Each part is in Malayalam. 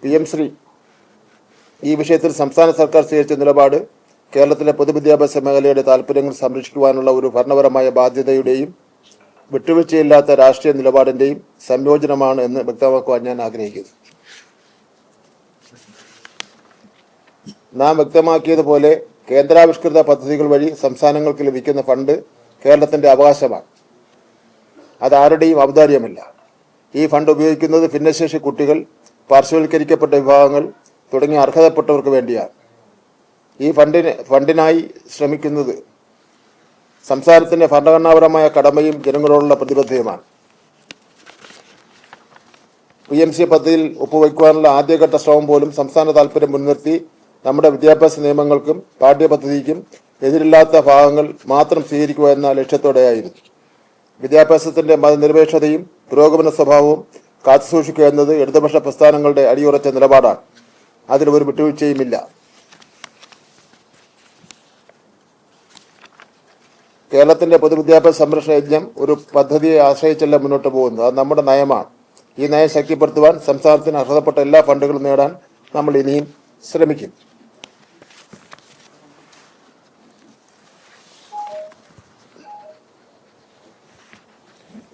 PM ശ്രീ ഈ വിഷയത്തിൽ സംസ്ഥാന സർക്കാർ സ്വീകരിച്ച നിലപാട് കേരളത്തിലെ പൊതുവിദ്യാഭ്യാസ മേഖലയുടെ താൽപ്പര്യങ്ങൾ സംരക്ഷിക്കുവാനുള്ള ഒരു ഭരണപരമായ ബാധ്യതയുടെയും വിട്ടുവീഴ്ചയില്ലാത്ത രാഷ്ട്രീയ നിലപാടിന്റെയും സംയോജനമാണ് എന്ന് വ്യക്തമാക്കുവാൻ ഞാൻ ആഗ്രഹിക്കുന്നു. നാം വ്യക്തമാക്കിയതുപോലെ കേന്ദ്രാവിഷ്കൃത പദ്ധതികൾ വഴി സംസ്ഥാനങ്ങൾക്ക് ലഭിക്കുന്ന ഫണ്ട് കേരളത്തിന്റെ അവകാശമാണ്. അതാരുടെയും ഔദാര്യമല്ല. ഈ ഫണ്ട് ഉപയോഗിക്കുന്നത് ഭിന്നശേഷി കുട്ടികൾ, പാർശ്വവൽക്കരിക്കപ്പെട്ട വിഭാഗങ്ങൾ തുടങ്ങിയ അർഹതപ്പെട്ടവർക്ക് വേണ്ടിയാണ്. ഈ ഫണ്ടിനായി ശ്രമിക്കുന്നത് സംസ്ഥാനത്തിന്റെ ഭരണഘടനാപരമായ കടമയും ജനങ്ങളോടുള്ള പ്രതിബദ്ധതയുമാണ്. PMC പദ്ധതിയിൽ ഒപ്പുവയ്ക്കുവാനുള്ള ആദ്യഘട്ട ശ്രമം പോലും സംസ്ഥാന താൽപ്പര്യം മുൻനിർത്തി നമ്മുടെ വിദ്യാഭ്യാസ നിയമങ്ങൾക്കും പാഠ്യപദ്ധതിക്കും എതിരില്ലാത്ത ഭാഗങ്ങൾ മാത്രം സ്വീകരിക്കുക എന്ന ലക്ഷ്യത്തോടെയായിരുന്നു. വിദ്യാഭ്യാസത്തിന്റെ മതനിരപേക്ഷതയും പുരോഗമന സ്വഭാവവും കാത്തുസൂക്ഷിക്കുക എന്നത് ഇടതുപക്ഷ പ്രസ്ഥാനങ്ങളുടെ അടിയുറച്ച നിലപാടാണ്. അതിൽ ഒരു വിട്ടുവീഴ്ചയുമില്ല. കേരളത്തിന്റെ പൊതുവിദ്യാഭ്യാസ സംരക്ഷണ യജ്ഞം ഒരു പദ്ധതിയെ ആശ്രയിച്ചല്ല മുന്നോട്ട് പോകുന്നത്. അത് നമ്മുടെ നയമാണ്. ഈ നയം ശക്തിപ്പെടുത്തുവാൻ സംസ്ഥാനത്തിന് അർഹതപ്പെട്ട എല്ലാ ഫണ്ടുകളും നേടാൻ നമ്മൾ ഇനിയും ശ്രമിക്കും.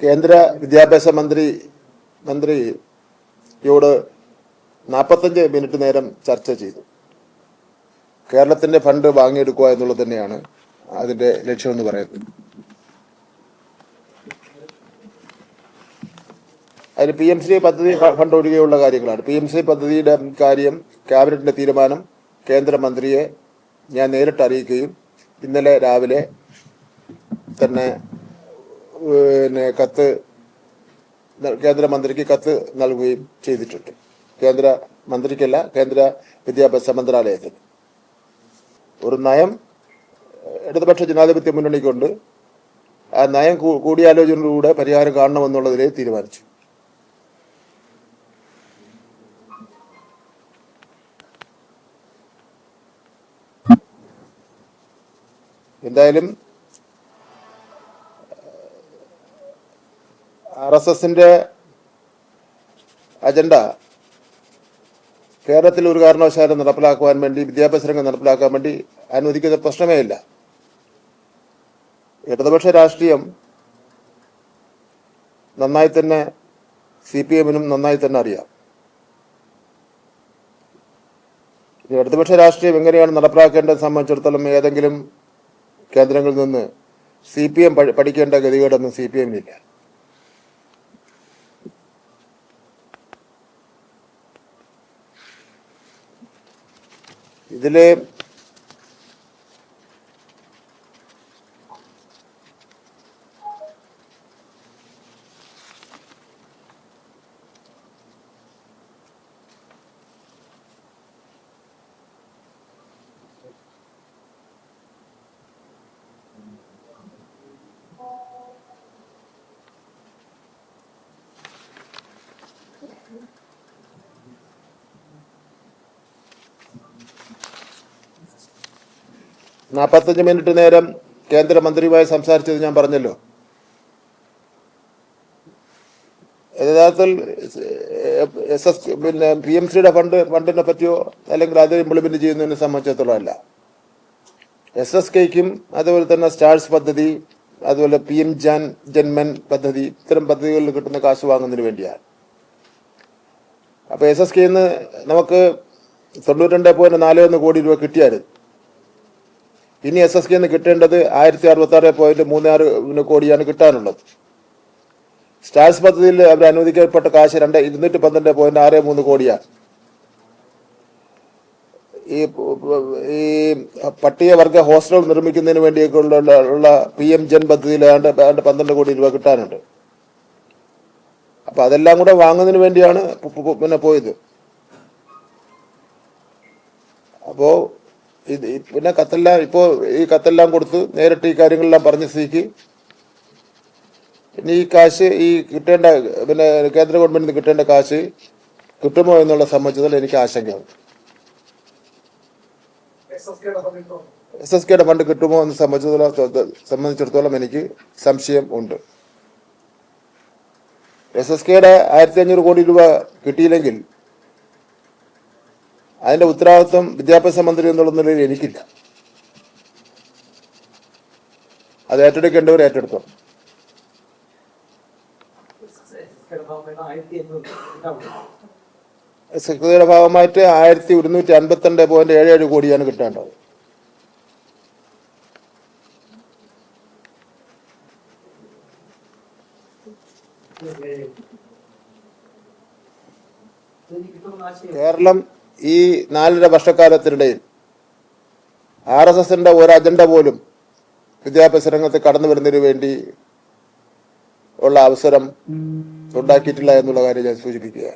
കേന്ദ്ര വിദ്യാഭ്യാസ മന്ത്രിയോട് 45 മിനിറ്റ് നേരം ചർച്ച ചെയ്തു. കേരളത്തിന്റെ ഫണ്ട് വാങ്ങിയെടുക്കുക എന്നുള്ളത് തന്നെയാണ് അതിന്റെ ലക്ഷ്യമെന്ന് പറയുന്നത്. അതിന് PMC പദ്ധതി ഫണ്ട് ഒഴികെയുള്ള കാര്യങ്ങളാണ്. PMC പദ്ധതിയുടെ കാര്യം ക്യാബിനറ്റിന്റെ തീരുമാനം കേന്ദ്രമന്ത്രിയെ ഞാൻ നേരിട്ട് അറിയിക്കുകയും ഇന്നലെ രാവിലെ തന്നെ കേന്ദ്രമന്ത്രിക്ക് കത്ത് നൽകുകയും ചെയ്തിട്ടുണ്ട്. കേന്ദ്രമന്ത്രിക്കല്ല, കേന്ദ്ര വിദ്യാഭ്യാസ മന്ത്രാലയത്തിന്. ഒരു നയം ഇടതുപക്ഷ ജനാധിപത്യ മുന്നണിക്കൊണ്ട് ആ നയം കൂടിയാലോചനയിലൂടെ പരിഹാരം കാണണമെന്നുള്ളതിലേ തീരുമാനിച്ചു. എന്തായാലും RSSന്റെ അജണ്ട കേരളത്തിൽ ഒരു കാരണവശാലും നടപ്പിലാക്കുവാൻ വേണ്ടി, വിദ്യാഭ്യാസ രംഗം നടപ്പിലാക്കാൻ വേണ്ടി അനുവദിക്കുന്ന പ്രശ്നമേ ഇല്ല. ഇടതുപക്ഷ രാഷ്ട്രീയം നന്നായി തന്നെ CPM-നും നന്നായി തന്നെ അറിയാം. ഇടതുപക്ഷ രാഷ്ട്രീയം എങ്ങനെയാണ് നടപ്പിലാക്കേണ്ടത് സംബന്ധിച്ചിടത്തോളം ഏതെങ്കിലും കേന്ദ്രങ്ങളിൽ നിന്ന് CPM പഠിക്കേണ്ട ഗതികേടൊന്നും CPM-നില്ല. ഇതിലെ നാൽപ്പത്തഞ്ച് മിനിറ്റ് നേരം കേന്ദ്രമന്ത്രിയുമായി സംസാരിച്ചത് ഞാൻ പറഞ്ഞല്ലോ. യഥാർത്ഥത്തിൽ PMCയുടെ ഫണ്ടിനെ പറ്റിയോ അല്ലെങ്കിൽ അത് ഇംപ്ലിമെന്റ് ചെയ്യുന്നതിനെ സംബന്ധിച്ചിടത്തോളം അല്ല. SSKയ്ക്കും അതുപോലെ തന്നെ സ്റ്റാർസ് പദ്ധതി, അതുപോലെ PM ജൻമൻ പദ്ധതി, ഇത്തരം പദ്ധതികളിൽ കിട്ടുന്ന കാശ് വാങ്ങുന്നതിന് വേണ്ടിയാണ്. അപ്പൊ SSKന്ന് നമുക്ക് 92.41 കോടി രൂപ കിട്ടിയായിരുന്നു. ഇനി SSKന്ന് കിട്ടേണ്ടത് 1066.36 കോടിയാണ് കിട്ടാനുള്ളത്. സ്റ്റാർസ് പദ്ധതിയിൽ അവർ അനുവദിക്കപ്പെട്ട കാശ് 212.63 കോടിയാണ്. ഈ പട്ടികവർഗ ഹോസ്റ്റൽ നിർമ്മിക്കുന്നതിന് വേണ്ടിയൊക്കെയുള്ള PM ജൻ പദ്ധതിയിൽ 12 കോടി രൂപ കിട്ടാനുണ്ട്. അപ്പൊ അതെല്ലാം കൂടെ വാങ്ങുന്നതിന് വേണ്ടിയാണ് പോയത്. അപ്പോ പിന്നെ ഈ കത്തെല്ലാം കൊടുത്ത് നേരിട്ട് ഈ കാര്യങ്ങളെല്ലാം പറഞ്ഞ സ്ഥിതിക്ക് ഇനി ഈ കാശ് കിട്ടേണ്ട കേന്ദ്ര ഗവൺമെന്റിന് കിട്ടേണ്ട കാശ് കിട്ടുമോ എന്നുള്ള സംബന്ധിച്ചതിൽ എനിക്ക് ആശങ്കയുണ്ട്. SSKയുടെ ഫണ്ട് കിട്ടുമോ എന്ന് സംബന്ധിച്ചിടത്തോളം എനിക്ക് സംശയം ഉണ്ട്. SSKയുടെ 1500 കോടി രൂപ കിട്ടിയില്ലെങ്കിൽ അതിന്റെ ഉത്തരവാദിത്വം വിദ്യാഭ്യാസ മന്ത്രി എന്നുള്ള നിലയിൽ എനിക്കില്ല. അത് ഏറ്റെടുക്കേണ്ടവർ ഏറ്റെടുത്തോ. സെക്രട്ടറിയുടെ ഭാഗമായിട്ട് 1152.77 കോടിയാണ് കിട്ടേണ്ടത്. കേരളം ഈ 4.5 വർഷക്കാലത്തിനിടയിൽ RSSന്റെ ഒരു അജണ്ട പോലും വിദ്യാഭ്യാസ രംഗത്ത് കടന്നു വരുന്നതിന് വേണ്ടി ഉള്ള അവസരം ഉണ്ടാക്കിയിട്ടില്ല എന്നുള്ള കാര്യം ഞാൻ സൂചിപ്പിക്കുക.